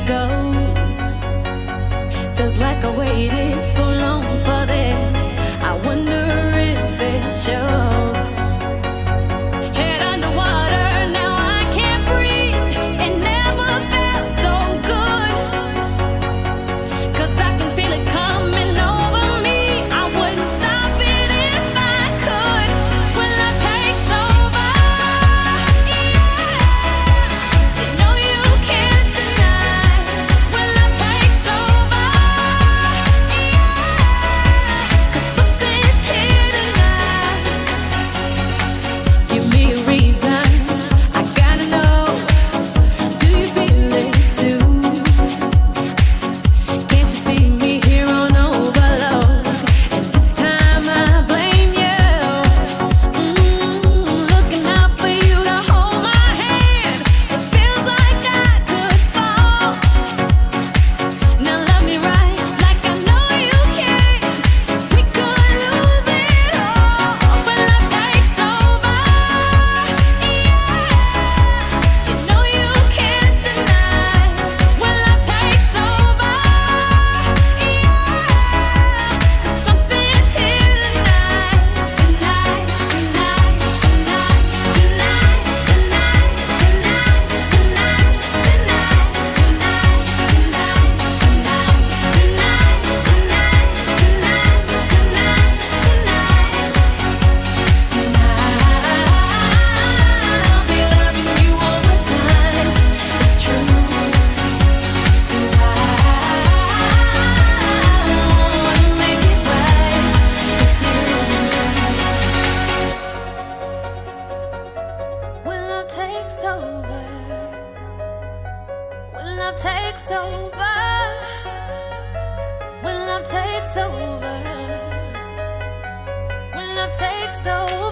goes. Feels like I waited so long for this. I wonder if it shows. Head underwater, now I can't breathe. It never felt so good. 'Cause I can feel it coming over me. I wouldn't stop it if I could. Will I take over? Yeah. You know you can't deny. Will I take over? Yeah. 'Cause something's here tonight. Give me a reason, I gotta know. Do you feel it too? Can't you see me here on overload? And this time I blame you. Looking out for you to hold my hand. It feels like I could fall. Now love me right, like I know you can. We could lose it all. Will I take over? Yeah. You know you can't deny. Will I take over? Yeah. 'Cause something's here tonight. Tonight, tonight, tonight, tonight, tonight, tonight, tonight, tonight, tonight, tonight, tonight, tonight, tonight, tonight, tonight. I'll be loving you all the time. It's true. 'Cause I wanna make it right with you. Will love takes over? Will love takes over? Will love takes over? Will love takes over?